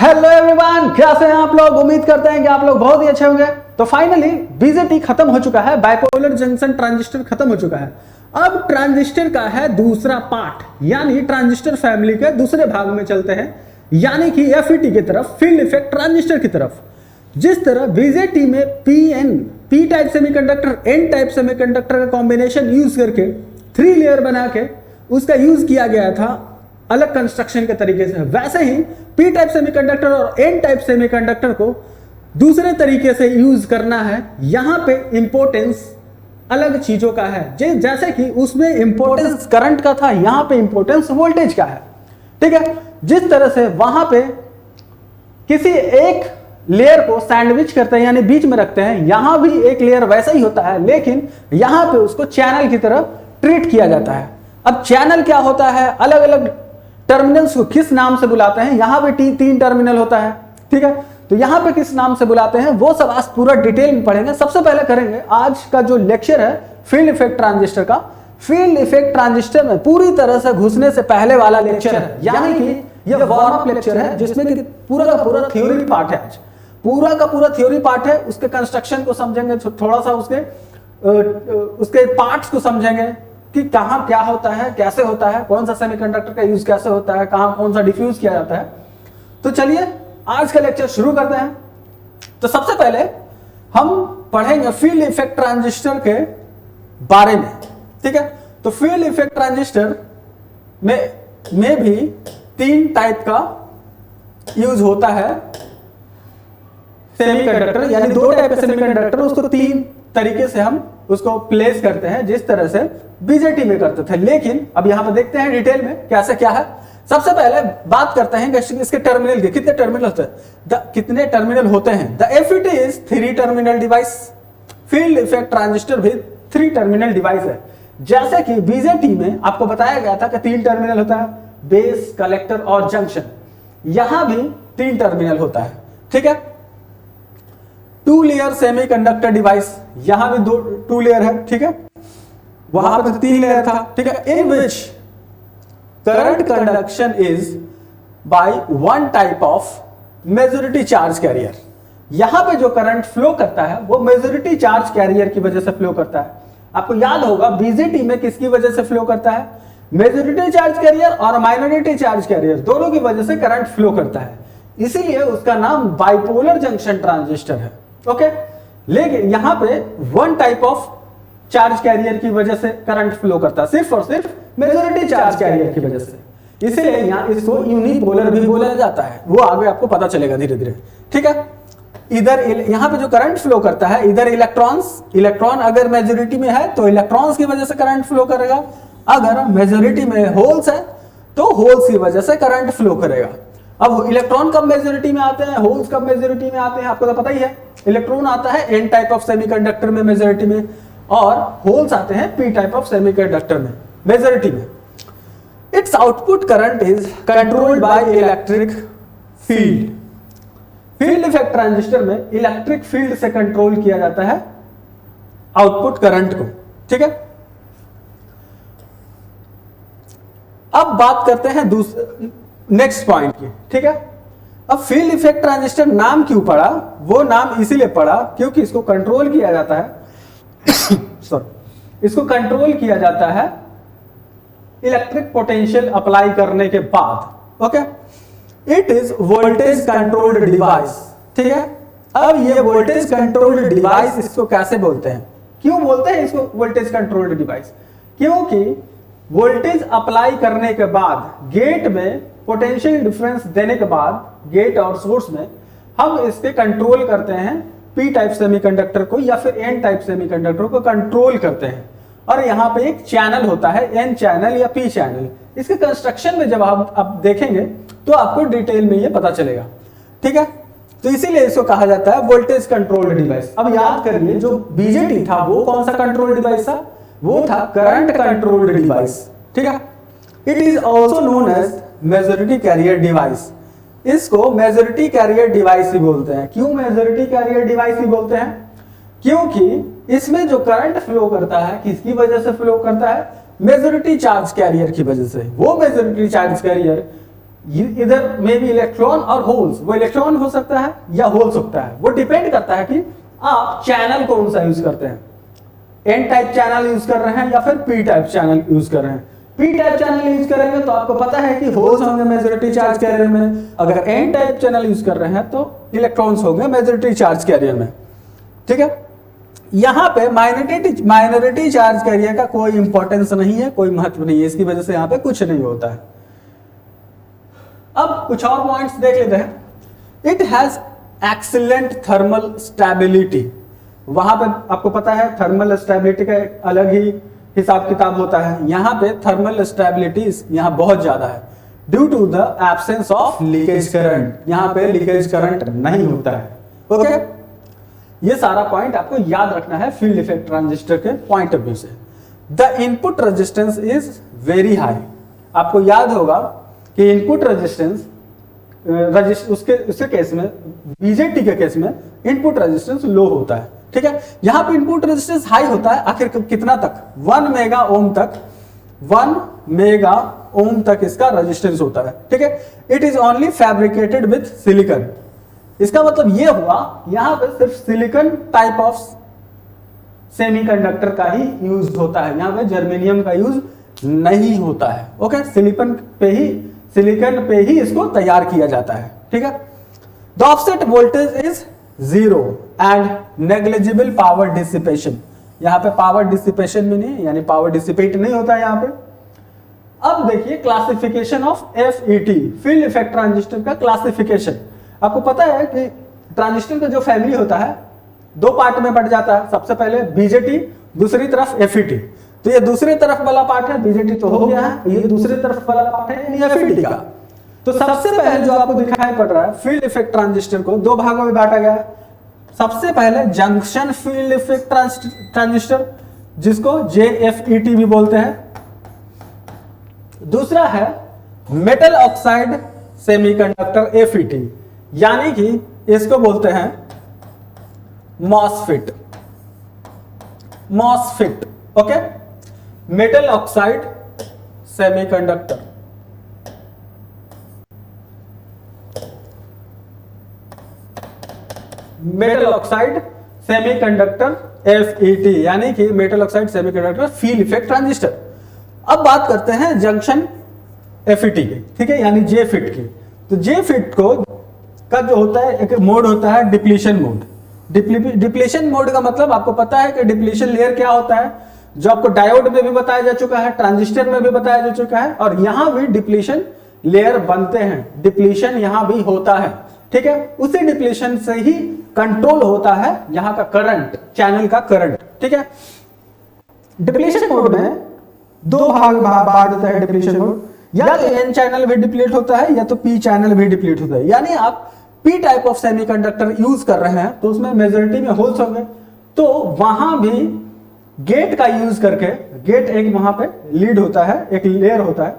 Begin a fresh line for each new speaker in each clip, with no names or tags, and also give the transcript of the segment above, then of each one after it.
Hello everyone, कैसे हैं आप लोग। उम्मीद करते हैं कि आप लोग बहुत ही अच्छे होंगे। तो फाइनली बीजेटी खत्म हो चुका है, बाइपोलर जंक्शन ट्रांजिस्टर खत्म हो चुका है। अब ट्रांजिस्टर का है दूसरा पार्ट, यानी ट्रांजिस्टर फैमिली के दूसरे भाग में चलते हैं, यानी कि एफईटी की तरफ, फील्ड इफेक्ट ट्रांजिस्टर की तरफ। जिस तरह बीजेटी में P type semiconductor N type semiconductor का कॉम्बिनेशन यूज करके 3 लेयर बना के उसका यूज किया गया था अलग कंस्ट्रक्शन के तरीके से, वैसे ही पी टाइप सेमीकंडक्टर और एन टाइप सेमीकंडक्टर को दूसरे तरीके से यूज करना है। यहां पे इंपॉर्टेंस अलग चीजों का है, जैसे कि उसमें इंपॉर्टेंस करंट का था, यहां पे इंपॉर्टेंस वोल्टेज का है। ठीक है, जिस तरह से वहां पे किसी एक लेयर को सैंडविच करते हैं यानी बीच में रखते हैं, यहां भी एक लेयर वैसा ही होता है, लेकिन यहां पे उसको चैनल की तरह ट्रीट किया जाता है। अब चैनल क्या होता है, अलग अलग टर्मिनल्स को किस नाम से बुलाते हैं। यहां पे 3 टर्मिनल होता है, ठीक है, तो यहां पे किस नाम से बुलाते हैं वो सब आज पूरा डिटेल में पढ़ेंगे। सबसे पहले करेंगे आज का जो लेक्चर है फील्ड इफेक्ट ट्रांजिस्टर का। फील्ड इफेक्ट ट्रांजिस्टर में पूरी तरह से घुसने से पहले वाला लेक्चर है, यानी कि यह वार्म अप लेक्चर है, जिसमें कि पूरा का पूरा थ्योरी पार्ट है। आज पूरा का पूरा थ्योरी पार्ट है, उसके कंस्ट्रक्शन को समझेंगे, थोड़ा सा उसके पार्ट्स को समझेंगे कि कहां क्या होता है, कैसे होता है, कौन सा सेमीकंडक्टर का यूज कैसे होता है, कहां कौन सा डिफ्यूज किया जाता है। तो चलिए आज का लेक्चर शुरू करते हैं। तो सबसे पहले हम पढ़ेंगे फील्ड इफेक्ट ट्रांजिस्टर के बारे में, ठीक है। तो फील्ड इफेक्ट ट्रांजिस्टर में भी 3 टाइप का यूज होता है सेमीकंडक्टर, यानी 2 टाइप के सेमीकंडक्टर, उसको 3 तरीके से हम उसको प्लेस करते हैं, जिस तरह से बीजेटी में करते थे। लेकिन अब यहां पर देखते हैं डिटेल में कैसे क्या है। सबसे पहले बात करते हैं कि इसके टर्मिनल के कितने टर्मिनल होते हैं, कितने टर्मिनल होते हैं। The FET is 3 terminal device. Field effect transistor भी 3 टर्मिनल डिवाइस है। जैसे कि बीजेटी में आपको बताया गया था कि 3 टर्मिनल होता है, बेस, कलेक्टर और जंक्शन। यहां भी 3 टर्मिनल होता है, ठीक है। 2 लेयर सेमीकंडक्टर डिवाइस, यहां भी 2 लेयर है, ठीक है। वहां पर 3 लेयर था, ठीक है। In which current conduction is by 1 type of majority charge carrier. यहां पे जो करंट फ्लो करता है वो मेजॉरिटी चार्ज कैरियर की वजह से फ्लो करता है। आपको याद होगा बीजेटी में किसकी वजह से फ्लो करता है, मेजॉरिटी चार्ज कैरियर और माइनॉरिटी चार्ज कैरियर, दोनों की वजह से करंट फ्लो करता है। इसीलिए उसका नाम बाइपोलर जंक्शन ट्रांजिस्टर है, ओके। लेकिन यहां पे 1 टाइप ऑफ चार्ज कैरियर की वजह से करंट फ्लो करता है, सिर्फ और सिर्फ मेजॉरिटी चार्ज कैरियर की वजह से। इसीलिए यहां इसको यूनिपोलर भी बोला जाता है, वो आगे आपको पता चलेगा धीरे धीरे, ठीक है। इधर यहां पे जो करंट फ्लो करता है, इधर इलेक्ट्रॉन अगर मेजॉरिटी में है तो इलेक्ट्रॉन्स की वजह से करंट फ्लो करेगा, अगर मेजॉरिटी में होल्स है तो होल्स की वजह से करंट फ्लो करेगा। अब इलेक्ट्रॉन कब मेजॉरिटी में आते हैं, होल्स कब मेजॉरिटी में आते हैं, आपको तो पता ही है। इलेक्ट्रॉन आता है एन टाइप ऑफ सेमीकंडक्टर में मेजॉरिटी में, और होल्स आते हैं पी टाइप ऑफ सेमीकंडक्टर में मेजॉरिटी में। It's output current is controlled by electric field. Field effect transistor में इलेक्ट्रिक फील्ड से कंट्रोल किया जाता है आउटपुट करंट को, ठीक है। अब बात करते हैं नेक्स्ट पॉइंट की, ठीक है। अब फील्ड इफेक्ट ट्रांजिस्टर नाम क्यों पड़ा, वो नाम इसीलिए पड़ा क्योंकि इसको कंट्रोल किया जाता है सॉरी, इसको कंट्रोल किया जाता है इलेक्ट्रिक पोटेंशियल अप्लाई करने के बाद, okay. It is voltage controlled device, ठीक है। अब ये वोल्टेज कंट्रोल्ड डिवाइस इसको कैसे बोलते हैं, क्यों बोलते हैं इसको वोल्टेज कंट्रोल्ड डिवाइस, क्योंकि वोल्टेज अप्लाई करने के बाद गेट में पोटेंशियल डिफरेंस देने के बाद गेट और सोर्स में हम इसके कंट्रोल करते हैं पी टाइप सेमीकंडक्टर को या फिर एन टाइप सेमीकंडक्टर को कंट्रोल करते हैं। और यहां पे एक चैनल होता है, एन चैनल या पी चैनल। इसके कंस्ट्रक्शन में जब आप देखेंगे तो आपको डिटेल में ये पता चलेगा, ठीक है। तो इसीलिए इसको कहा जाता है वोल्टेज कंट्रोल्ड डिवाइस। अब याद करिए जो बीजेटी था वो कौन सा कंट्रोल डिवाइस था, वो था करंट कंट्रोल्ड डिवाइस, ठीक है। It is also known as majority carrier device. इसको मेजॉरिटी कैरियर डिवाइस ही बोलते हैं। क्यों मेजॉरिटी कैरियर डिवाइस ही बोलते हैं, क्योंकि इसमें जो करंट फ्लो करता है किसकी वजह से फ्लो करता है, मेजॉरिटी चार्ज कैरियर की वजह से। वो मेजॉरिटी चार्ज कैरियर इधर में भी इलेक्ट्रॉन और होल्स, वो इलेक्ट्रॉन हो सकता है या होल्स होता है, वो डिपेंड करता है कि आप चैनल कौन सा यूज करते हैं, एन टाइप चैनल यूज कर रहे हैं या फिर पी टाइप चैनल यूज कर रहे हैं। पी टाइप चैनल यूज करेंगे तो आपको पता है कि होल्स होंगे मेजॉरिटी चार्ज कैरियर में, अगर एन टाइप चैनल यूज कर रहे हैं तो इलेक्ट्रॉन्स होंगे मेजॉरिटी चार्ज कैरियर में। ठीक है, यहाँ पे माइनॉरिटी चार्ज कैरियर का कोई इंपॉर्टेंस नहीं है, कोई महत्व नहीं है, इसकी वजह से यहाँ पे कुछ नहीं होता है। अब कुछ और पॉइंट्स देख लेते हैं। It has excellent thermal stability, वहां पे आपको पता है थर्मल स्टेबिलिटी का एक अलग ही हिसाब किताब होता है, यहाँ पे थर्मल स्टेबिलिटी यहाँ बहुत ज्यादा है due to the absence of leakage current, यहाँ पे लीकेज करंट नहीं होता है। ओके, ये सारा पॉइंट आपको याद रखना है फील्ड इफेक्ट ट्रांजिस्टर के पॉइंट ऑफ व्यू से। The input resistance is very high, आपको याद होगा कि इनपुट रेजिस्टेंस उसके केस में, बीजेटी के केस में इनपुट रेजिस्टेंस लो होता है। ठीक है, यहां पे इनपुट रेजिस्टेंस हाई होता है, आखिर कितना तक, 1 मेगा ओम तक, 1 मेगा ओम तक इसका रेजिस्टेंस होता है। ठीक है, it is only fabricated with silicon, इसका मतलब ये हुआ यहां पे सिर्फ सिलिकॉन टाइप ऑफ सेमीकंडक्टर का ही यूज होता है, यहां पे जर्मेनियम का यूज नहीं होता है। ओके, सिलिकॉन पे ही इसको तैयार किया जाता है। ठीक है, the offset voltage is 0 and negligible power dissipation, यहां पे पावर डिसिपेशन भी नहीं, यानी पावर डिसिपेट नहीं होता है यहां पे। अब देखिए classification of FET, field effect transistor का क्लासिफिकेशन। आपको पता है कि ट्रांजिस्टर का जो फैमिली होता है दो पार्ट में बट जाता है, सबसे पहले बीजेटी, दूसरी तरफ FET। तो ये दूसरी तरफ वाला पार्ट है, बीजेटी तो हो गया है, ये दूसरी तरफ वाला पार्ट है FET का। तो सबसे पहले जो आपको दिखाई पड़ रहा है फील्ड इफेक्ट ट्रांजिस्टर को दो भागों में बांटा गया है। सबसे पहले जंक्शन फील्ड इफेक्ट ट्रांजिस्टर, जिसको JFET भी बोलते हैं। दूसरा है मेटल ऑक्साइड सेमीकंडक्टर FET, यानी कि इसको बोलते हैं MOSFET. Okay, metal oxide semiconductor. Metal oxide semiconductor FET, यानी कि metal oxide semiconductor field effect transistor. अब बात करते हैं जंक्शन FET की, ठीक है, यानी JFET की। तो JFET का जो होता है एक मोड होता है डिप्लीशन मोड। डिप्लीशन मोड का मतलब आपको पता है कि डिप्लीशन लेयर क्या होता है, जो आपको डायोड में भी बताया जा चुका है, ट्रांजिस्टर में भी बताया जा चुका है, और यहां भी डिप्लीशन लेयर बनते हैं, डिप्लीशन यहां भी होता है। ठीक है, उसी डिप्लीशन से ही कंट्रोल होता है यहां का करंट, चैनल का करंट। ठीक है, डिप्लीशन मोड में दो भाग बांट देता है डिप्लीशन मोड, या तो एन चैनल भी डिप्लीट होता है या तो पी चैनल भी डिप्लीट होता है। यानी आप P type of semiconductor use कर रहे हैं तो उसमें मेजॉरिटी में होल्स होंगे, तो वहां भी गेट का यूज करके, गेट एक वहां पे लीड होता है, एक लेयर होता है,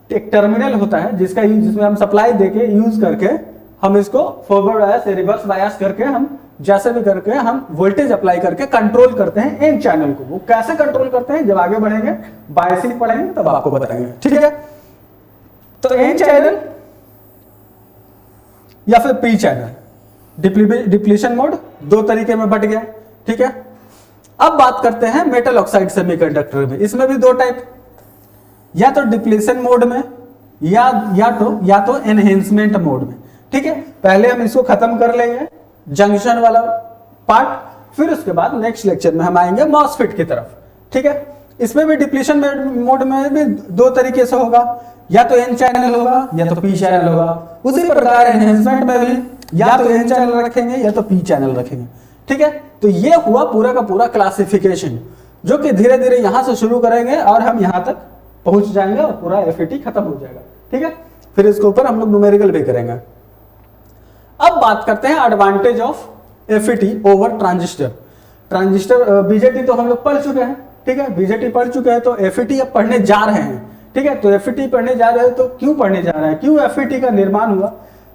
एक टर्मिनल होता है जिसमें हम सप्लाई देके यूज करके हम इसको फॉरवर्ड बायस या रिवर्स बायस करके हम जैसे भी करके हम वोल्टेज अप्लाई करके कंट्रोल करते हैं एन चैनल को। वो कैसे कंट्रोल करते हैं जब आगे बढ़ेंगे, बायसिंग पढ़ेंगे तब आपको बताएंगे। ठीक है, तो एन चैनल या फिर पी चैनल डिप्लीशन मोड दो तरीके में बट गया। ठीक है, अब बात करते हैं मेटल ऑक्साइड सेमीकंडक्टर में। इसमें भी दो टाइप, या तो डिप्लीशन मोड में या तो एनहेंसमेंट मोड में। ठीक है, पहले हम इसको खत्म कर लेंगे जंक्शन वाला पार्ट, फिर उसके बाद नेक्स्ट लेक्चर में हम आएंगे मॉसफेट की तरफ। ठीक है, इसमें भी डिप्लीशन मोड में भी दो तरीके से होगा, या तो एन चैनल होगा या तो पी चैनल होगा। उसी प्रकार एनहेंसमेंट में भी या तो एन चैनल रखेंगे या तो पी चैनल रखेंगे। ठीक है, तो ये हुआ पूरा का पूरा क्लासिफिकेशन, जो कि धीरे धीरे यहां से शुरू करेंगे और हम यहां तक पहुंच जाएंगे और पूरा FET खत्म हो जाएगा। ठीक है, फिर इसके ऊपर हम लोग न्यूमेरिकल भी करेंगे। अब बात करते हैं advantage of FET over transistor. BJT तो हम लोग पढ़ चुके हैं। ठीक है, बीजेटी पढ़ चुके हैं, तो FET अब पढ़ने जा रहे हैं। ठीक है, तो FET पढ़ने जा रहे हैं, तो क्यों पढ़ने जा रहे हैं, क्यों FET का निर्माण हुआ,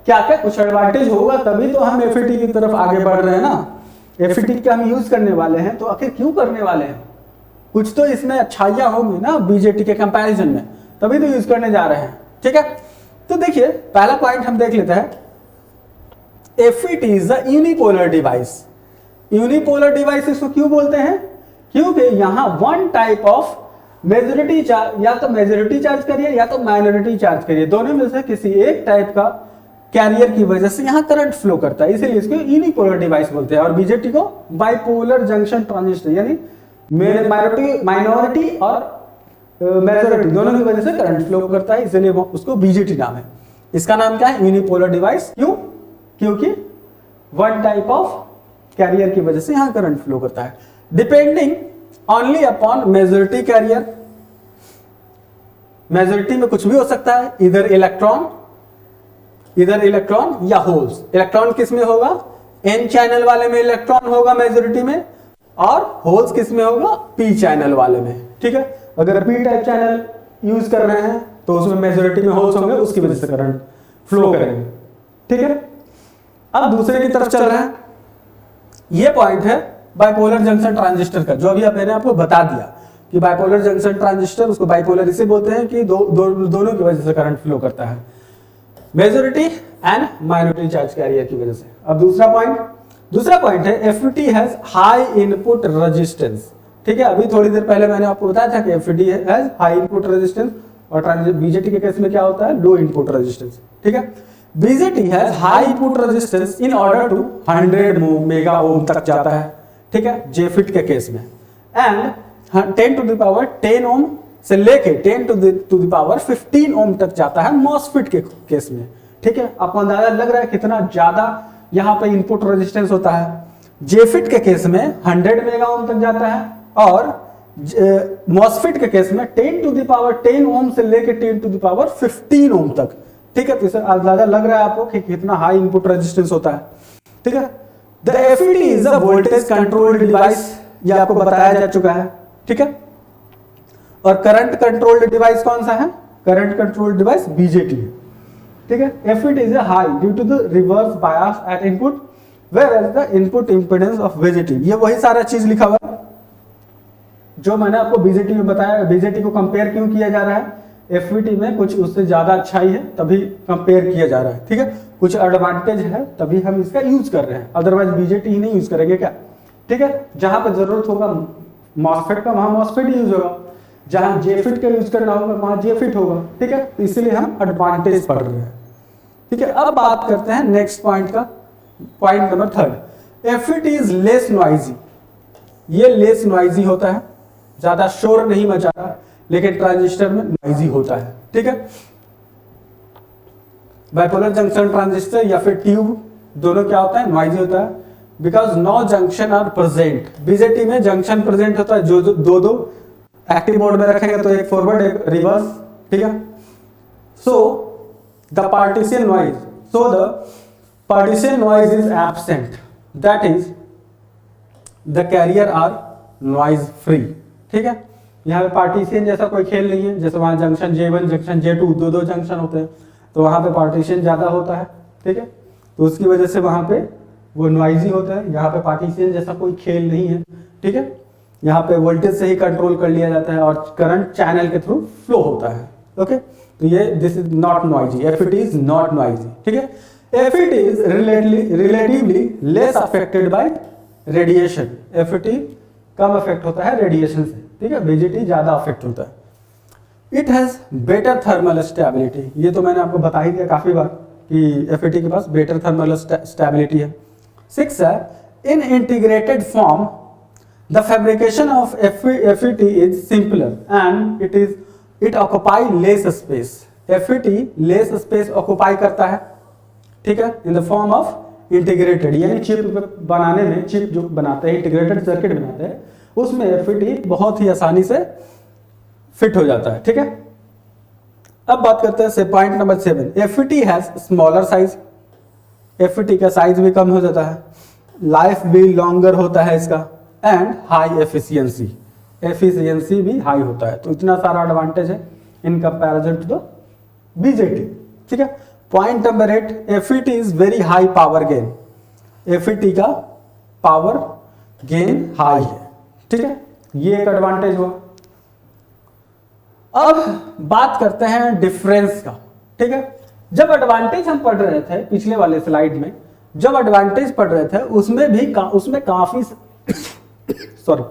क्या क्या कुछ एडवांटेज होगा, तभी तो हम FET की तरफ आगे बढ़ रहे हैं ना। FET का हम यूज करने वाले हैं, तो आखिर क्यों करने वाले हैं, कुछ तो इसमें अच्छाइयां होंगी ना बीजेटी के कंपैरिजन में, तभी तो यूज करने जा रहे हैं। ठीक है, तो देखिए पहला पॉइंट हम देख लेते हैं, FET is a unipolar device. Unipolar device इसको क्यों बोलते हैं? क्योंकि यहां one type of majority charge, या तो मेजॉरिटी चार्ज करिए या तो माइनॉरिटी चार्ज करिए, दोनों में से किसी एक टाइप का कैरियर की वजह से यहां करंट फ्लो करता है, इसीलिए इसको यूनिपोलर डिवाइस बोलते हैं। और बीजेटी को बाइपोलर जंक्शन ट्रांजिस्टर, यानी माइनॉरिटी और मेजॉरिटी दोनों की वजह से करंट फ्लो करता है, इसलिए उसको बीजेटी नाम है। इसका नाम क्या है? Unipolar device. क्यों? क्योंकि वन टाइप ऑफ कैरियर की वजह से यहां करंट फ्लो करता है, depending only upon majority carrier. Majority में कुछ भी हो सकता है, इधर इलेक्ट्रॉन या होल्स। इलेक्ट्रॉन किस में होगा? एन चैनल वाले में इलेक्ट्रॉन होगा मेजॉरिटी में, और होल्स किस में होगा? पी चैनल वाले में। ठीक है, अगर पी टाइप चैनल यूज कर रहे हैं तो उसमें मेजॉरिटी में होल्स होंगे, उसकी वजह से करंट फ्लो करेंगे। ठीक है, अब दूसरे की तरफ चल रहे हैं। ये पॉइंट है बाइपोलर जंक्शन ट्रांजिस्टर का, जो अभी मैंने आपको बता दिया कि बाइपोलर जंक्शन ट्रांजिस्टर, उसको बाइपोलर इसे बोलते हैं कि दोनों की वजह से करंट फ्लो करता है, majority and minority charge carrier की वजह से। अब दूसरा पॉइंट है FET has high input resistance. ठीक है, अभी थोड़ी देर पहले मैंने आपको बताया था कि FET has high input resistance, और बीजेटी के केस में क्या होता है? लो इनपुट रेजिस्टेंस। ठीक है, BJT has high input resistance in order to 100 mega ओम तक जाता है। ठीक है, JFET के केस में, एंड 10 टू द पावर 10 ओम से लेके 10 टू द पावर 15 ओम तक जाता है MOSFET के केस में। ठीक है, आपको अंदाजा लग रहा है कितना ज्यादा यहाँ पे इनपुट रेजिस्टेंस होता है। JFET के केस में 100 मेगा ओम तक जाता है, और MOSFET के केस में 10 टू द पावर 10 ओम से लेके 10 टू द पावर 15 ओम तक। ठीक है, तो इससे अंदाजा लग रहा है आपको कि कितना हाई इनपुट रेजिस्टेंस होता है। ठीक है, the FET is a voltage controlled device, ये आपको बताया जा चुका है। ठीक है, और करंट कंट्रोल्ड डिवाइस कौन सा है? करंट कंट्रोल्ड डिवाइस BJT है। ठीक है, FET is a high due to the reverse bias at input, whereas the input impedance of BJT। ये वही सारा चीज लिखा हुआ है जो मैंने आपको BJT में बताया। BJT को कंपेयर क्यों किया जा रहा है? FET में कुछ उससे ज्यादा अच्छाई है, तभी कंपेयर किया जा रहा है। ठीक है, कुछ एडवांटेज है, तभी हम इसका यूज कर रहे हैं, अदरवाइज BJT ही नहीं यूज करेंगे क्या? ठीक है, जहां पर जरूरत होगा MOSFET का, वहां MOSFET यूज होगा, जहां JFET का यूज करना होगा वहां JFET होगा। ठीक है, तो इसलिए हम एडवांटेज पढ़ रहे हैं। ठीक है, अब बात करते हैं नेक्स्ट पॉइंट का, point number 3। FET is less noisy. ये लेस नॉइजी होता है, ज्यादा शोर नहीं मचाता, लेकिन ट्रांजिस्टर में नॉइजी होता है। ठीक है, बाइपोलर जंक्शन ट्रांजिस्टर या फिर ट्यूब दोनों क्या होता है? नॉइजी होता है, because no junction are present. BJT में जंक्शन प्रेजेंट होता है, जो दो एक्टिव मोड में रखेंगे तो एक फॉरवर्ड एक रिवर्स। ठीक है, so the partition noise is absent, that is the carrier are noise free. ठीक है, यहाँ पे पार्टीशन जैसा कोई खेल नहीं है, जैसे वहां जंक्शन J1 जंक्शन J2 दो जंक्शन होते हैं, तो वहां पे पार्टीशन ज्यादा होता है। ठीक है, तो उसकी वजह से वहां पे वो नॉइजी होता है। यहाँ पे पार्टीशन जैसा कोई खेल नहीं है। ठीक है, यहाँ पे वोल्टेज से ही कंट्रोल कर लिया जाता है और करंट चैनल के थ्रू फ्लो होता है। ओके, तो ये this is not noisy, FET is not noisy. ठीक है, FET is relatively less affected by radiation. FET come affect होता है रेडिएशन से। ठीक है, BJT ज्यादा अफेक्ट होता है। It has better thermal stability, ये तो मैंने आपको बता ही दिया काफी बार कि FET के पास बेटर थर्मल स्टेबिलिटी है। 6 है, in integrated form the fabrication of FET is simpler and it occupy less space. FET less space occupy करता है। ठीक है, in the form of integrated, यानी चिप बनाने में, चिप जो बनाते हैं, इंटीग्रेटेड सर्किट बनाते हैं, उसमें FET बहुत ही आसानी से फिट हो जाता है। ठीक है, अब बात करते हैं point number 7। FET has smaller size. FET का साइज भी कम हो जाता है, लाइफ भी लॉन्गर होता है इसका, एंड हाई एफिशिएंसी, एफिशिएंसी भी हाई होता है। तो इतना सारा एडवांटेज है in comparison to the BJT। ठीक है, point number 8, FET is very high power gain. FET का पावर गेन हाई है। ठीक है, ये एक एडवांटेज हुआ। अब बात करते हैं डिफरेंस का। ठीक है, जब एडवांटेज हम पढ़ रहे थे पिछले वाले स्लाइड में, जब एडवांटेज पढ़ रहे थे उसमें काफी सॉरी,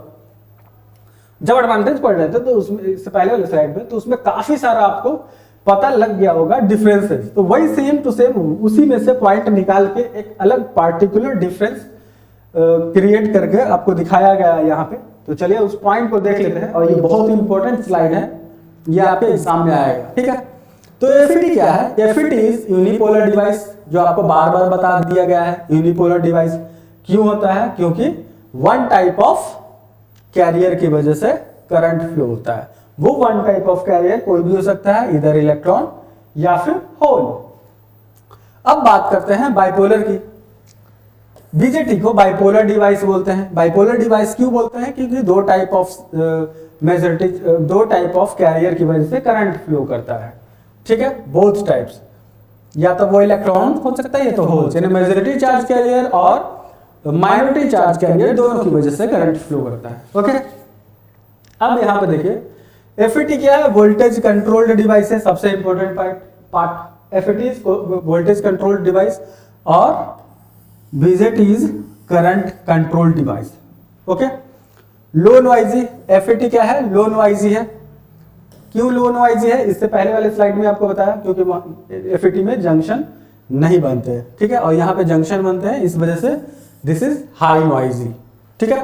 जब एडवांटेज पढ़ रहे थे तो उसमें, इससे पहले वाले स्लाइड में, तो उसमें काफी सारा आपको पता लग गया होगा डिफरेंसेस। तो वही सेम टू सेम उसी में से पॉइंट निकाल के एक अलग पार्टिकुलर डिफरेंस क्रिएट करके आपको दिखाया गया है यहाँ पे। तो चलिए उस पॉइंट को देख लेते हैं, और ये बहुत इंपॉर्टेंट स्लाइड है, ये आपके एग्जाम में आएगा, ठीक है। तो एफईटी क्या है? एफईटी इज यूनिपोलर डिवाइस, जो आपको बार बार बता दिया गया है। यूनिपोलर डिवाइस क्यों होता है? क्योंकि वन टाइप ऑफ कैरियर की वजह से करंट फ्लो होता है। वो वन टाइप ऑफ कैरियर कोई भी हो सकता है, इधर इलेक्ट्रॉन या फिर होल। अब बात करते हैं बाइपोलर की। बीजेटी को बाइपोलर डिवाइस बोलते हैं। बाइपोलर डिवाइस क्यों बोलते हैं? क्योंकि दो टाइप ऑफ कैरियर की वजह से करंट फ्लो करता है, ठीक है, बोथ टाइप्स। या तो वो इलेक्ट्रॉन हो सकता है, या तो होल्स, यानी मेजॉरिटी चार्ज कैरियर और माइनॉरिटी चार्ज कैरियर, दोनों की वजह से करंट फ्लो करता है। ओके, अब यहां पे देखिए एफईटी क्या है? वोल्टेज कंट्रोल्ड डिवाइस है, सबसे important part. FET is voltage controlled device और BJT is current control device. Okay, low noisy. FET क्या है? लो नॉइजी है। क्यों लो नॉइजी है? इससे पहले वाले स्लाइड में आपको बताया, क्योंकि एफईटी में जंक्शन नहीं बनते हैं, ठीक है, और यहाँ पे जंक्शन बनते हैं, इस वजह से दिस इज हाई नॉइजी, ठीक है।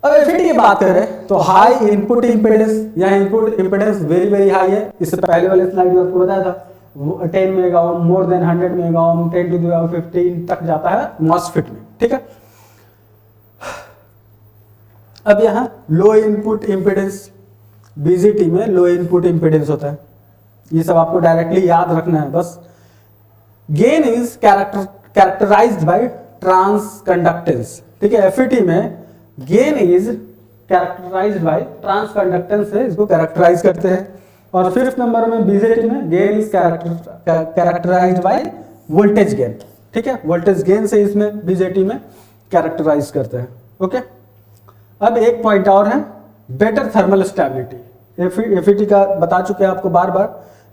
अब एफईटी की बात करें तो हाई इनपुट इंपेडेंस, यहाँ input impedance very very high है। इससे पहले वाले स्लाइड में आपको बताया था 10 mega ohm, more than 100 mega ohm, 10 to the power 15 तक जाता है मॉसफेट में, ठीक है। अब यहाँ लो इनपुट इंपेडेंस, बीजेटी में लो इनपुट इंपेडेंस होता है, ये सब आपको डायरेक्टली याद रखना है बस। Gain is characterised by transconductance, ठीक है। एफईटी में gain is characterised by transconductance से इसको कैरेक्टराइज करते हैं। और फिफ्थ नंबर में बीजेटी में gain is characterised by voltage gain, ठीक है, वोल्टेज गेन से इसमें बीजेटी में कैरेक्टराइज करते हैं। ओके, अब एक पॉइंट और है, बेटर थर्मल स्टेबिलिटी। एफईटी का बता चुके हैं आपको बार बार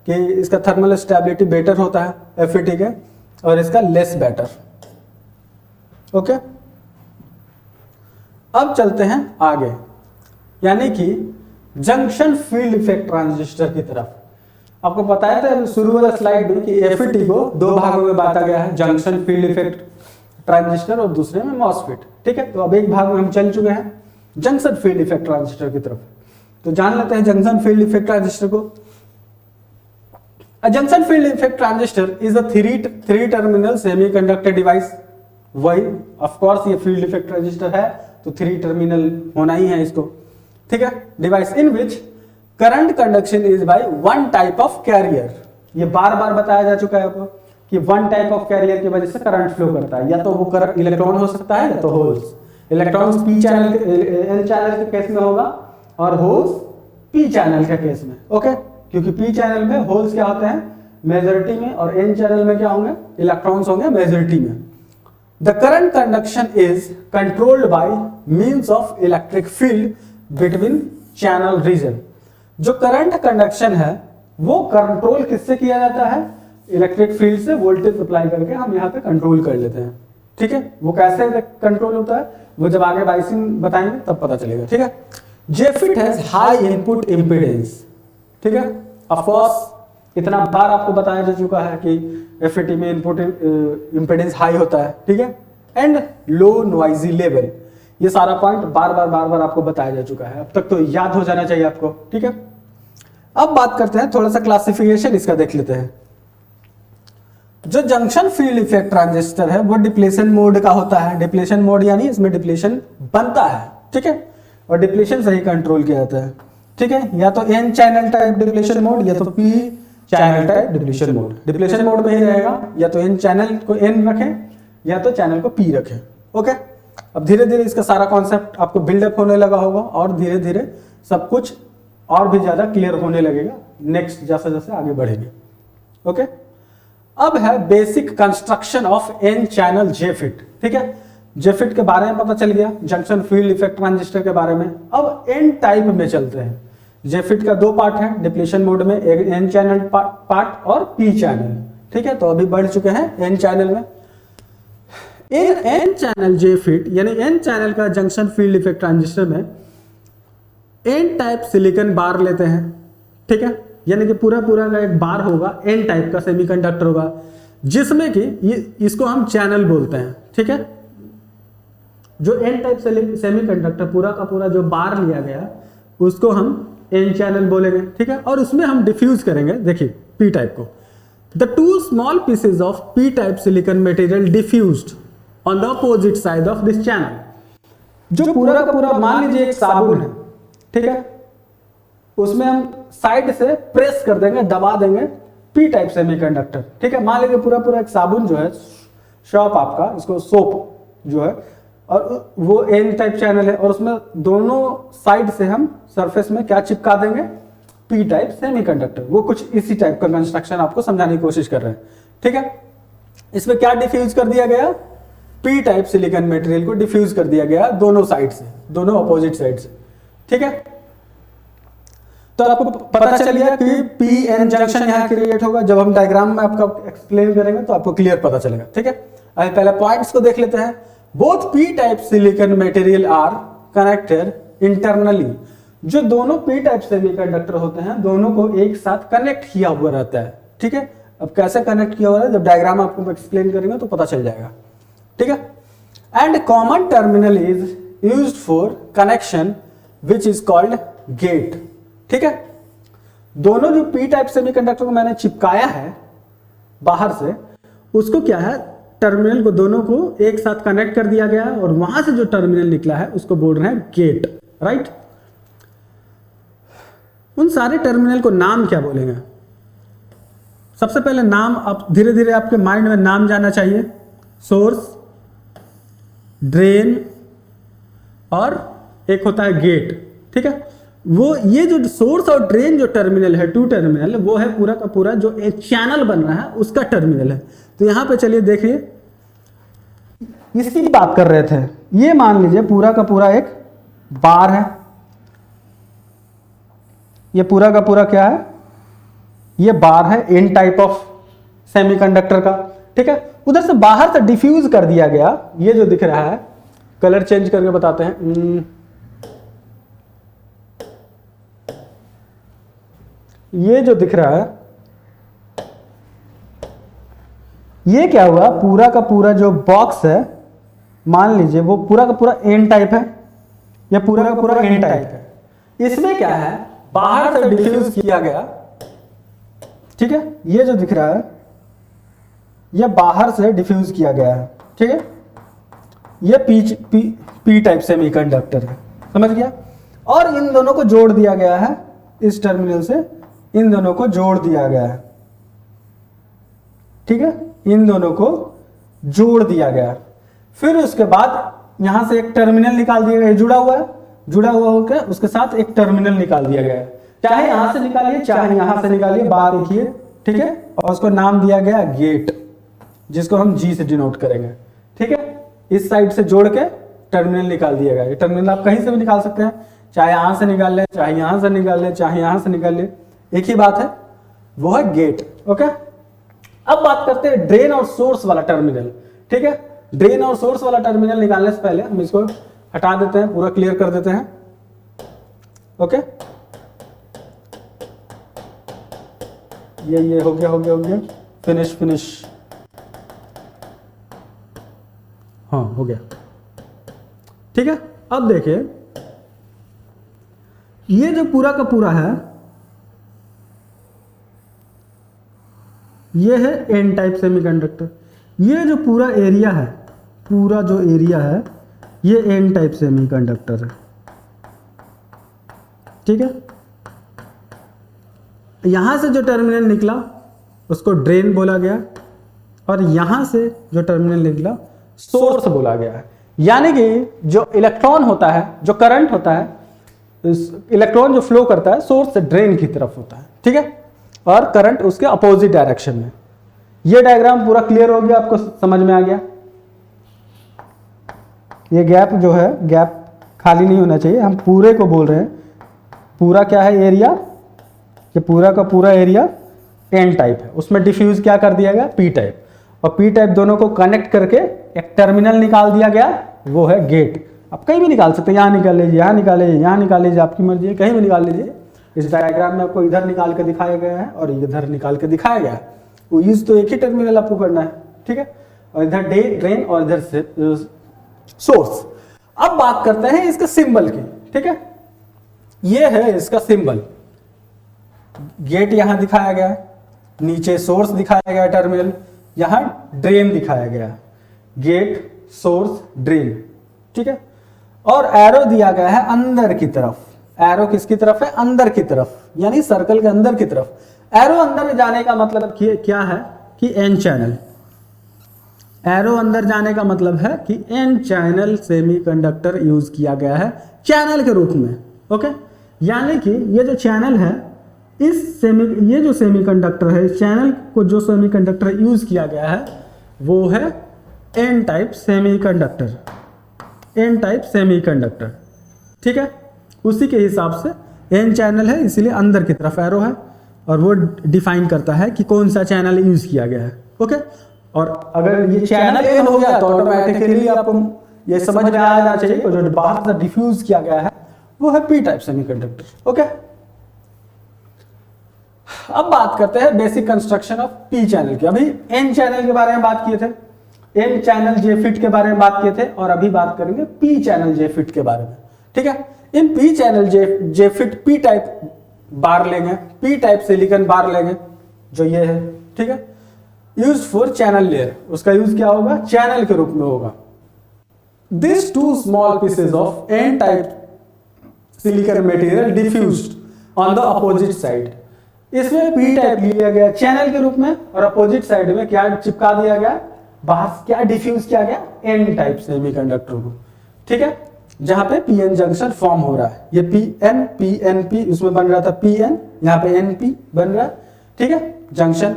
कि इसका थर्मल स्टेबिलिटी बेटर होता है एफईटी के, और इसका लेस बेटर। ओके, अब चलते हैं आगे, यानी कि जंक्शन फील्ड इफेक्ट ट्रांजिस्टर की तरफ। आपको बताया था शुरू वाला स्लाइड में कि एफईटी को दो भागों में बांटा गया है, जंक्शन फील्ड इफेक्ट ट्रांजिस्टर और दूसरे में मॉसफेट, ठीक है। तो अब एक भाग में हम चल चुके हैं जंक्शन फील्ड इफेक्ट ट्रांजिस्टर की तरफ। तो जान लेते हैं जंक्शन फील्ड इफेक्ट ट्रांजिस्टर को। Junction field effect transistor is a three terminal semiconductor device. वही ऑफ कोर्स ये फील्ड इफेक्ट ट्रांजिस्टर है तो 3 टर्मिनल होना ही है इसको, ठीक है। Device in which current conduction is by one type of carrier. ये बार बार बताया जा चुका है आपको कि वन टाइप ऑफ कैरियर की वजह से करंट फ्लो करता है, या तो वो करंट इलेक्ट्रॉन हो सकता है या तो holes. Electrons P channel N channel के केस में होगा और होल्स पी चैनल के केस में। ओके, क्योंकि पी चैनल में होल्स क्या होते हैं मेजॉरिटी में, और एन चैनल में क्या होंगे इलेक्ट्रॉन्स होंगे मेजॉरिटी में। The current conduction is controlled by means of electric field between channel region. जो करंट कंडक्शन है वो कंट्रोल किससे किया जाता है? इलेक्ट्रिक फील्ड से वोल्टेज अप्लाई करके हम यहाँ पे कंट्रोल कर लेते हैं, ठीक है। वो कैसे कंट्रोल होता है वो जब आगे बाइसिंग बताएंगे तब पता चलेगा, ठीक है। जेफिट हैज हाई इनपुट इंपीडेंस, ठीक है। ऑफ कोर्स इतना बार आपको बताया जा चुका है कि एफईटी में इनपुट इंपीडेंस हाई होता है, ठीक है। एंड लो नॉइजी लेवल, ये सारा पॉइंट बार बार आपको बताया जा चुका है, अब तक तो याद हो जाना चाहिए आपको, ठीक है। अब बात करते हैं थोड़ा सा क्लासिफिकेशन इसका देख लेते हैं। जो जंक्शन फील्ड इफेक्ट ट्रांजिस्टर है वो डिप्लेशन मोड का होता है। डिप्लेशन मोड यानी इसमें डिप्लेशन बनता है, ठीक है, और डिप्लेशन से ही कंट्रोल किया जाता है, ठीक है। या तो N channel type depletion mode या तो P channel type depletion mode. Depletion mode में ही रहेगा, या तो एन चैनल को एन रखें या तो चैनल को पी रखें। ओके, अब धीरे धीरे इसका सारा कॉन्सेप्ट आपको बिल्डअप होने लगा होगा और धीरे धीरे सब कुछ और भी ज्यादा क्लियर होने लगेगा नेक्स्ट जैसे जैसे आगे बढ़ेंगे। ओके, अब है basic construction of N channel JFET, ठीक है। जेफिट के बारे में पता चल गया, जंक्शन फील्ड इफेक्ट ट्रांजिस्टर के बारे में। अब एन टाइप में चलते हैं, जेफिट का दो पार्ट है डिप्लीशन मोड में, एक एन चैनल पार्ट और पी चैनल। ठीक है, तो अभी बढ़ चुके हैं एन चैनल में। एन चैनल जेफिट यानी एन चैनल का जंक्शन फील्ड इफेक्ट ट्रांजिस्टर में एन टाइप सिलिकॉन बार लेते हैं। ठीक है, यानी कि पूरा का एक बार होगा, एन टाइप का सेमीकंडक्टर होगा, जिसमें कि इसको हम चैनल बोलते हैं। ठीक है, जो एन टाइप सेमीकंडक्टर पूरा का पूरा जो बार लिया गया उसको हम एन चैनल बोलेंगे। ठीक है, और उसमें हम डिफ्यूज करेंगे, देखिए पी टाइप को। The two small pieces of P type silicon material diffused on the opposite side of this channel. जो पूरा का पूरा मान लीजिए एक साबुन है, ठीक है, उसमें हम साइड से प्रेस कर देंगे, दबा देंगे पी टाइप सेमीकंडक्टर। ठीक है, मान लीजिए पूरा एक साबुन जो है शॉप आपका, इसको सोप जो है, और वो एन टाइप चैनल है, और उसमें दोनों साइड से हम सरफेस में क्या चिपका देंगे, पी टाइप सेमीकंडक्टर। वो कुछ इसी टाइप का कंस्ट्रक्शन आपको समझाने की कोशिश कर रहे हैं। ठीक है, इसमें क्या डिफ्यूज कर दिया गया, पी टाइप सिलिकॉन मटेरियल को डिफ्यूज कर दिया गया दोनों साइड से, दोनों अपोजिट साइड से। ठीक है, तो आपको पता चल गया कि पी एन जंक्शन यहां क्रिएट होगा। जब हम डायग्राम में आपका एक्सप्लेन करेंगे तो आपको क्लियर पता चलेगा। ठीक है, अभी पहले पॉइंट्स को देख लेते हैं। Both P type silicon material are connected internally. जो दोनों पी टाइप सेमीकंडक्टर होते हैं, दोनों को एक साथ कनेक्ट किया हुआ रहता है। ठीक है, अब कैसे कनेक्ट किया हुआ है, जब डायग्राम आपको एक्सप्लेन करेंगे तो पता चल जाएगा। ठीक है, and common terminal is used for connection which is called gate. ठीक है, दोनों जो पी टाइप सेमीकंडक्टर को मैंने चिपकाया है बाहर से, उसको क्या है, टर्मिनल को दोनों को एक साथ कनेक्ट कर दिया गया है, और वहां से जो टर्मिनल निकला है उसको बोल रहे हैं गेट। राइट, उन सारे टर्मिनल को नाम क्या बोलेंगे? सबसे पहले नाम, आप धीरे धीरे आपके माइंड में नाम जाना चाहिए। सोर्स, ड्रेन और एक होता है गेट। ठीक है, वो ये जो सोर्स और ड्रेन जो टर्मिनल है, टू टर्मिनल, वो है पूरा का पूरा जो एक चैनल बन रहा है उसका टर्मिनल है। तो यहां पे चलिए देखिए, इसकी बात कर रहे थे। ये मान लीजिए पूरा का पूरा एक बार है, ये पूरा का पूरा क्या है, ये बार है एन टाइप ऑफ सेमीकंडक्टर का। ठीक है, उधर से बाहर से डिफ्यूज कर दिया गया, ये जो दिख रहा है, कलर चेंज करके बताते हैं। ये जो दिख रहा है, ये क्या हुआ, पूरा का पूरा जो बॉक्स है, मान लीजिए वो पूरा का पूरा एन टाइप है, या पूरा का पूरा एन टाइप है। इसमें क्या है, बाहर से डिफ्यूज किया गया। ठीक है, ये जो दिख रहा है, ये बाहर से डिफ्यूज किया गया है। ठीक है, ये पी टाइप सेमीकंडक्टर है, समझ गया। और इन दोनों को जोड़ दिया गया है, इस टर्मिनल से इन दोनों को जोड़ दिया गया है। ठीक है, इन दोनों को जोड़ दिया गया। फिर उसके बाद यहां से एक टर्मिनल निकाल दिया गया, जुड़ा हुआ है, जुड़ा हुआ होकर उसके साथ एक टर्मिनल निकाल दिया गया है। चाहे यहां से निकालिए चाहे यहां से निकालिए, बात एक ही है। ठीक है, और उसको नाम दिया गया गेट, जिसको हम जी से डिनोट करेंगे। ठीक है, इस साइड से जोड़ के टर्मिनल निकाल दिया गया। ये टर्मिनल आप कहीं से भी निकाल सकते हैं, चाहे यहां से निकाल ले, चाहे यहां से निकाल ले, चाहे यहां से निकाल ले, एक ही बात है, वो है गेट। ओके, अब बात करते हैं ड्रेन और सोर्स वाला टर्मिनल। ठीक है, ड्रेन और सोर्स वाला टर्मिनल निकालने से पहले हम इसको हटा देते हैं, पूरा क्लियर कर देते हैं। ओके, ये हो गया, फिनिश। हाँ, हो गया। ठीक है, अब देखिए, ये जो पूरा का पूरा है, ये है एन टाइप सेमीकंडक्टर। ये जो पूरा एरिया है, पूरा जो एरिया है, ये एन टाइप सेमीकंडक्टर है। ठीक है, यहां से जो टर्मिनल निकला उसको ड्रेन बोला गया, और यहां से जो टर्मिनल निकला सोर्स बोला गया है। यानी कि जो इलेक्ट्रॉन होता है, जो करंट होता है, इलेक्ट्रॉन जो फ्लो करता है सोर्स से ड्रेन की तरफ होता है। ठीक है, और करंट उसके अपोजिट डायरेक्शन में। ये डायग्राम पूरा क्लियर हो गया, आपको समझ में आ गया। ये गैप जो है, गैप खाली नहीं होना चाहिए, हम पूरे को बोल रहे हैं पूरा क्या है एरिया, ये पूरा का पूरा एरिया एन टाइप है, उसमें डिफ्यूज क्या कर दिया गया पी टाइप, और पी टाइप दोनों को कनेक्ट करके एक टर्मिनल निकाल दिया गया, वो है गेट। आप कहीं भी निकाल सकते हैं, यहाँ निकाल लीजिए, यहाँ निकाल लीजिए, यहाँ निकाल लीजिए, आपकी मर्जी है, कहीं भी निकाल लीजिए। इस डायग्राम में आपको इधर निकाल के दिखाया गया है और इधर निकाल के दिखाया गया है, वो यूज तो एक ही टर्मिनल आपको करना है, ठीक है। और इधर ड्रेन और इधर से सोर्स। अब बात करते हैं इसका सिंबल की, ठीक है। ये है इसका सिंबल, गेट यहां दिखाया गया है, नीचे सोर्स दिखाया गया टर्मिनल, यहां ड्रेन दिखाया गया, गेट सोर्स ड्रेन, ठीक है। और एरो दिया गया है अंदर की तरफ, एरो किसकी तरफ है, अंदर की तरफ, यानी सर्कल के अंदर की तरफ। एरो अंदर जाने का मतलब क्या है कि एन चैनल, एरो अंदर जाने का मतलब है कि एन चैनल सेमीकंडक्टर यूज किया गया है चैनल के रूप में, ओके। यानी कि ये जो चैनल है, ये जो सेमीकंडक्टर है, इस चैनल को जो सेमीकंडक्टर यूज किया गया है वो है N type semiconductor, N type semiconductor, ठीक है। उसी के हिसाब से एन चैनल है, इसलिए अंदर की तरफ एरो है, और वो डिफाइन करता है कि कौन सा चैनल यूज किया गया है, ओके। और अगर ये चैनल एन हो गया तो ऑटोमेटिकली आपको ये समझ में आ जाना चाहिए, और जो बाहर से डिफ्यूज किया गया है वो है पी टाइप सेमीकंडक्टर, ओके। अब बात करते हैं basic construction of P channel की। अभी एन चैनल के बारे में बात किए थे, एन चैनल जे फिट के बारे में बात किए थे, और अभी बात करेंगे पी चैनल जे फिट के बारे में, ठीक है। In P channel J fit P type बार लेंगे, पी टाइप सिलिकॉन बार लेंगे, जो ये है, ठीक है। यूज फॉर चैनल लेयर, उसका यूज क्या होगा, चैनल के रूप में होगा। This two small pieces of N type silicon material diffused on the opposite side. इसमें पी टाइप लिया गया चैनल के रूप में, और अपोजिट साइड में क्या चिपका दिया गया, बाहर क्या डिफ्यूज किया गया, एन टाइप सेमीकंडक्टर को, ठीक है। जहां पे पीएन जंक्शन फॉर्म हो रहा है, ये पीएनपी उसमें बन रहा था पीएन, यहाँ पे एनपी बन रहा है, ठीक है, junction.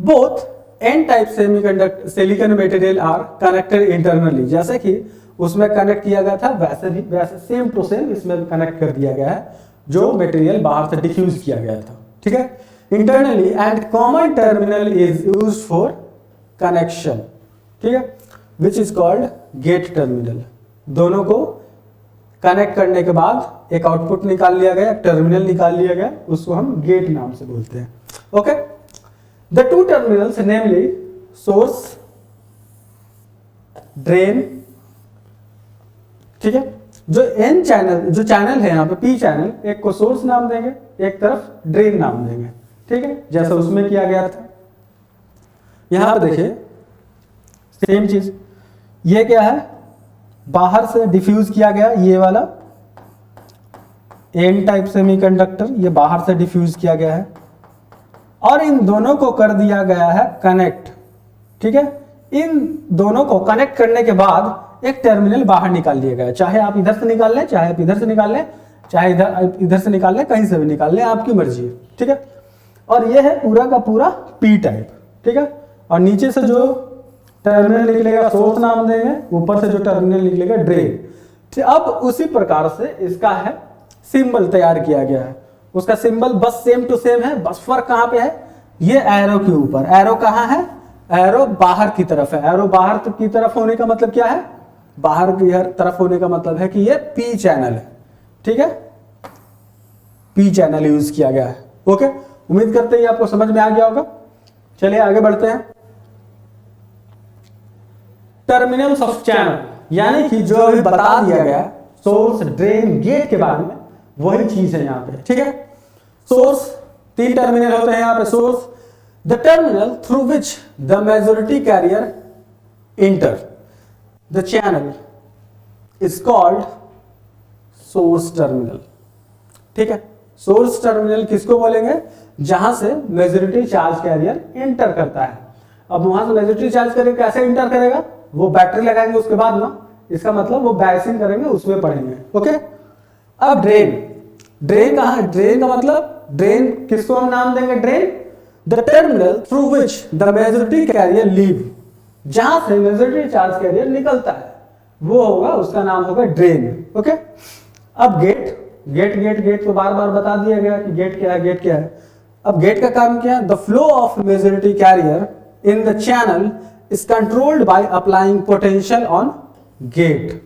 Both N type semiconductor silicon material are connected internally, जैसे कि उसमें कनेक्ट किया गया था वैसे सेम टू सेम इसमें कनेक्ट कर दिया गया है, जो मटेरियल बाहर से डिफ्यूज किया गया था, ठीक है, internally. And common terminal is used for connection, ठीक है, which is called gate terminal. दोनों को कनेक्ट करने के बाद एक आउटपुट निकाल लिया गया, टर्मिनल निकाल लिया गया, उसको हम गेट नाम से बोलते हैं, okay. The two terminals namely source drain, ठीक है। जो एन चैनल, जो चैनल है यहाँ पे पी चैनल, एक को सोर्स नाम देंगे, एक तरफ ड्रेन नाम देंगे, ठीक है, जैसा उसमें किया गया था। यहां पर देखिए सेम चीज, ये क्या है, बाहर से डिफ्यूज किया गया, ये वाला एन टाइप सेमीकंडक्टर, ये बाहर से डिफ्यूज किया गया है, और इन दोनों को कर दिया गया है कनेक्ट, ठीक है। इन दोनों को कनेक्ट करने के बाद एक टर्मिनल बाहर निकाल दिया गया, चाहे आप इधर से निकाल लें, चाहे आप इधर से निकाल लें, चाहे इधर से निकाल लें, कहीं से भी निकाल लें, आपकी मर्जी है, ठीक है। और ये है पूरा का पूरा पी टाइप, ठीक है। और नीचे से जो टर्मिनल निकलेगा सोर्स नाम देंगे, ऊपर से जो टर्मिनल निकलेगा ड्रेन। अब उसी प्रकार से इसका है सिंबल तैयार किया गया है, उसका सिंबल बस सेम टू सेम है, बस फर्क कहां पे है, ये एरो के ऊपर, एरो कहां है, एरो बाहर की तरफ है। एरो बाहर की तरफ होने का मतलब क्या है, बाहर की तरफ होने का मतलब है कि ये पी चैनल है, ठीक है, पी चैनल यूज किया गया है, ओके। उम्मीद करते हैं आपको समझ में आ गया होगा। चलिए आगे बढ़ते हैं। टर्मिनल्स ऑफ चैनल, यानी कि जो अभी बता दिया गया सोर्स ड्रेन गेट के बारे में, वही चीज है यहाँ पे, ठीक है। सोर्स, तीन टर्मिनल होते हैं यहाँ पे। Source, the terminal through which the majority carrier enter the channel is called source terminal, ठीक है। सोर्स टर्मिनल किसको बोलेंगे, जहां से मेजॉरिटी चार्ज कैरियर इंटर करता है। अब वहां से मेजॉरिटी चार्ज कैरियर कैसे इंटर करेगा, वो बैटरी लगाएंगे उसके बाद ना, इसका मतलब वो बायसिंग करेंगे, उसमें पढ़ेंगे, ओके। अब ड्रेन, ड्रेन कहां है, ड्रेन का मतलब, ड्रेन किसको हम नाम देंगे, drain the terminal through which the majority carrier leave, जहां से मेजॉरिटी चार्ज कैरियर निकलता है वो होगा, उसका नाम होगा ड्रेन, ओके। अब गेट, गेट तो बार बार बता दिया गया कि गेट क्या है, गेट क्या है। अब गेट का काम क्या है? The flow of majority carrier in the channel is controlled by applying potential on gate.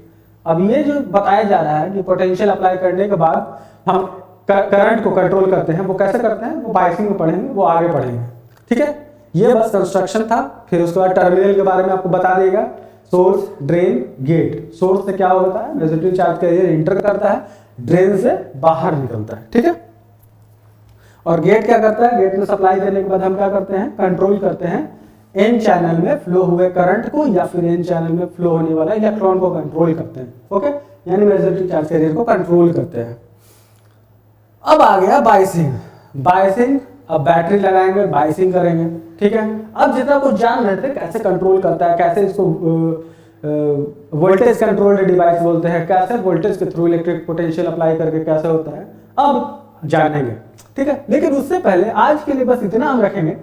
अब ये जो बताया जा रहा है कि पोटेंशियल अप्लाई करने के बाद हम करंट को कंट्रोल करते हैं, वो कैसे करते हैं वो बायसिंग में पढ़ेंगे, वो आगे पढ़ेंगे, ठीक है। ये बस कंस्ट्रक्शन था। फिर उसके बाद टर्मिनल के बारे में आपको बता देगा, सोर्स, ड्रेन, गेट। सोर्स से क्या होता है? मेजॉरिटी चार्ज कैरियर इंटर करता है, ड्रेन से बाहर निकलता है, ठीक है। और गेट क्या करता है? गेट में सप्लाई देने के बाद हम क्या करते हैं? कंट्रोल करते हैं एन चैनल में फ्लो हुए करंट को या फिर एन चैनल में फ्लो होने वाला इलेक्ट्रॉन को कंट्रोल करते हैं, ओके। यानी मेजॉरिटी चार्ज कैरियर को कंट्रोल करते हैं। अब आ गया बायसिंग। बायसिंग, अब बैटरी लगाएंगे, बायसिंग करेंगे, ठीक है। अब जितना कुछ जान रहे थे कैसे कंट्रोल करता है, कैसे इसको वोल्टेज कंट्रोल्ड डिवाइस बोलते हैं, कैसे वोल्टेज के थ्रू इलेक्ट्रिक पोटेंशियल अप्लाई करके कैसे होता है, अब जानेंगे, ठीक है। लेकिन उससे पहले आज के लिए बस इतना हम रखेंगे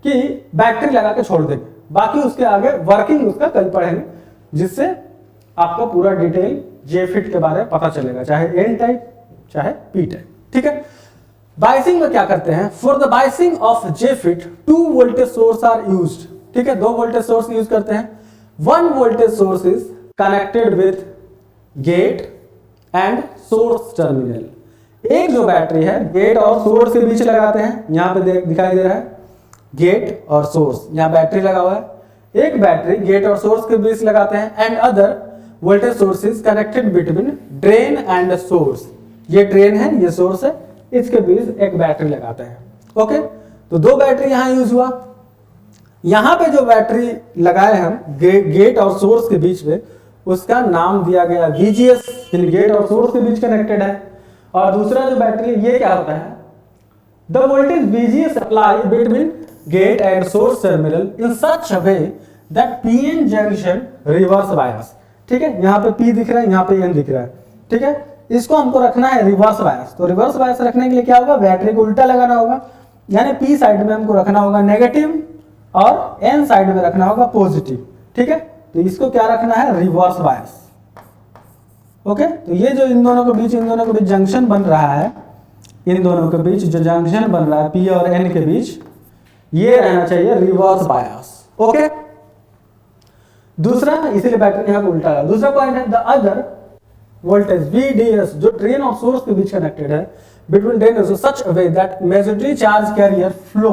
कि बैटरी लगा के छोड़ देंगे, बाकी उसके आगे वर्किंग उसका कल पढ़ेंगे, जिससे आपका पूरा डिटेल जेफिट के बारे में पता चलेगा, चाहे एन टाइप चाहे पी टाइप, ठीक है। बायसिंग में क्या करते हैं? For the biasing of JFET 2 voltage source are used, ठीक है। 2 वोल्टेज सोर्स यूज करते हैं। 1 voltage source is connected with gate and source terminal. एक जो बैटरी है गेट और सोर्स के बीच लगाते हैं, यहां पे दिखाई दे रहा है गेट और सोर्स, यहां बैटरी लगा हुआ है। एक बैटरी गेट और सोर्स के बीच लगाते हैं and other voltage source is connected between drain and source. ये ड्रेन है, ये सोर्स है, इसके बीच एक बैटरी लगाते हैं, ओके। तो 2 बैटरी यहां यूज हुआ। यहां पे जो बैटरी लगाए हम गेट और सोर्स के बीच में, उसका नाम दिया गया VGS, यानी गेट और सोर्स के बीच कनेक्टेड है। और दूसरा जो बैटरी ये क्या होता है? The voltage VGS apply between gate and source terminal in such a way that PN junction reverse bias, ठीक है। यहाँ पे P दिख रहा है, यहाँ पे N दिख रहा है, ठीक है। इसको हमको रखना है रिवर्स बायस। तो रिवर्स बायस रखने के लिए क्या होगा? बैटरी को उल्टा लगाना होगा, यानी P साइड में हमको रखना होगा नेगेटिव और N साइड में रखना होगा पॉजिटिव, ठीक है। तो इसको क्या रखना है? Reverse bias, okay. तो ये जो इन दोनों के बीच जंक्शन बन रहा है, इन दोनों के बीच जो जंक्शन बन रहा है P और N के बीच, ये रहना चाहिए रिवर्स बायस, ओके। दूसरा, इसीलिए बैटरी यहाँ पे उल्टा है। दूसरा पॉइंट है द अदर वोल्टेज VDS जो ड्रेन और सोर्स के बीच कनेक्टेड है बिटवीन ड्रेन और such a way that majority charge carrier flow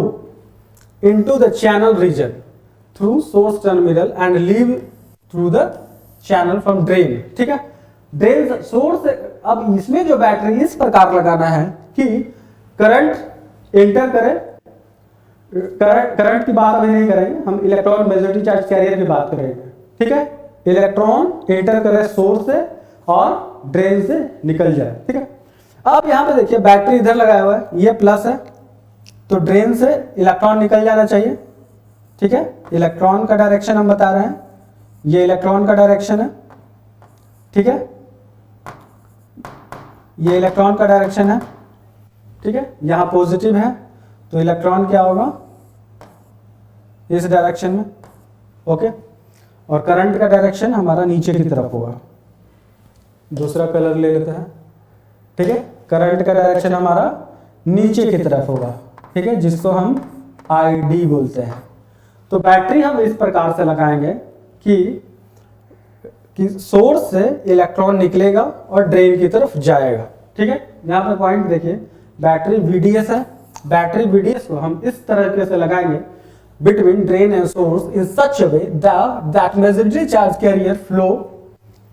into the channel region through source terminal and leave through the channel from drain, ठीक है। Drain source, अब इसमें जो बैटरी इस प्रकार लगाना है कि करंट एंटर करे। करंट की बात अभी नहीं करेंगे, हम इलेक्ट्रॉन मेजॉरिटी चार्ज कैरियर की बात करेंगे, ठीक है। इलेक्ट्रॉन एंटर करे सोर्स से और ड्रेन से निकल जाए, ठीक है। अब यहां पे देखिए बैटरी इधर लगाया हुआ है, ये प्लस है, तो ड्रेन से इलेक्ट्रॉन निकल जाना चाहिए, ठीक है। इलेक्ट्रॉन का डायरेक्शन हम बता रहे हैं, ये इलेक्ट्रॉन का डायरेक्शन है, ठीक है। ये इलेक्ट्रॉन का डायरेक्शन है, ठीक है। यहां पॉजिटिव है तो इलेक्ट्रॉन क्या होगा? इस डायरेक्शन में, ओके। और करंट का डायरेक्शन हमारा नीचे की तरफ होगा। दूसरा कलर ले लेते हैं, ठीक है। करंट का डायरेक्शन हमारा नीचे की तरफ होगा, ठीक है, जिसको हम ID बोलते हैं। तो बैटरी हम इस प्रकार से लगाएंगे कि सोर्स से इलेक्ट्रॉन निकलेगा और ड्रेन की तरफ जाएगा, ठीक है। यहाँ पे पॉइंट देखिए, बैटरी VDS है, बैटरी VDS को हम इस तरीके से लगाएंगे between drain and source in such a way that majority charge carrier flow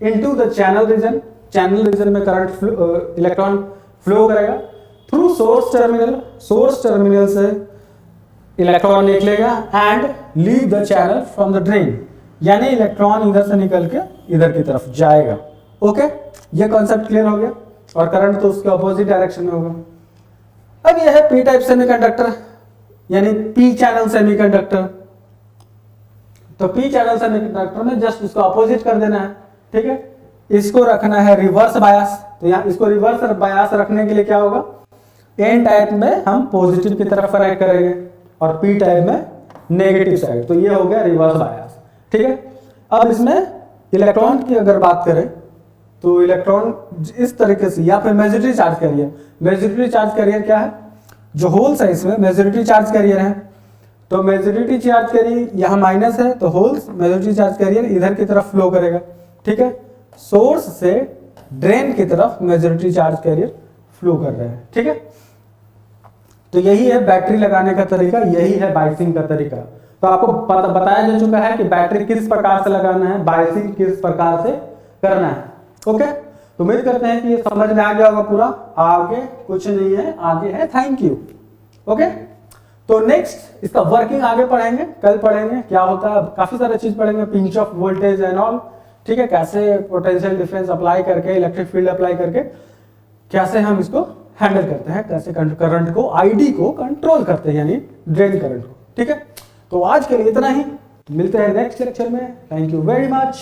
into the channel region. Channel region में करंट इलेक्ट्रॉन फ्लो करेगा through source terminal, source terminal से इलेक्ट्रॉन निकलेगा and leave the channel from the drain, यानी electron इधर से निकल के इधर की तरफ जाएगा, ओके। ये कॉन्सेप्ट क्लियर हो गया। और करंट तो उसके ऑपोजिट डायरेक्शन में होगा। अब यह है पी टाइप सेमीकंडक्टर, यानी पी चैनल सेमीकंडक्टर। तो पी चैनल सेमीकंडक्टर में जस्ट उसको अपोजिट कर देना है, ठीक है। इसको रखना है रिवर्स बायस। तो यहाँ इसको रिवर्स बायस रखने के लिए क्या होगा? एन टाइप में हम पॉजिटिव की तरफ कनेक्ट करेंगे और पी टाइप में नेगेटिव साइड। तो ये हो गया रिवर्स बायस, ठीक है। अब इसमें इलेक्ट्रॉन की अगर बात करें तो इलेक्ट्रॉन इस तरीके से, या फिर majority charge career. Majority charge career क्या है, जो होल्स है इसमें मेजॉरिटी चार्ज कैरियर है। तो मेजॉरिटी चार्ज कैरियर यहाँ माइनस है, तो होल्स मेजॉरिटी चार्ज कैरियर इधर की तरफ फ्लो करेगा, ठीक है। सोर्स से ड्रेन की तरफ मेजॉरिटी चार्ज कैरियर फ्लो कर रहे हैं, ठीक है। तो यही है बैटरी लगाने का तरीका, यही है बायसिंग का तरीका। तो आपको बताया जा चुका है कि बैटरी किस प्रकार से लगाना है, बायसिंग किस प्रकार से करना है, ओके। तो उम्मीद करते हैं कि ये समझ में आ गया होगा पूरा। आगे कुछ नहीं है, आगे है थैंक यू, ओके। तो नेक्स्ट इसका वर्किंग आगे पढ़ेंगे, कल पढ़ेंगे क्या होता है, काफी सारे चीज पढ़ेंगे, pinch of voltage and all, ठीक है। कैसे पोटेंशियल डिफरेंस अप्लाई करके, इलेक्ट्रिक फील्ड अप्लाई करके कैसे हम इसको हैंडल करते हैं, कैसे करंट को, आईडी को कंट्रोल करते हैं, यानी ड्रेन करंट को, ठीक है। तो आज के लिए इतना ही, मिलते हैं नेक्स्ट लेक्चर में। Thank you very much.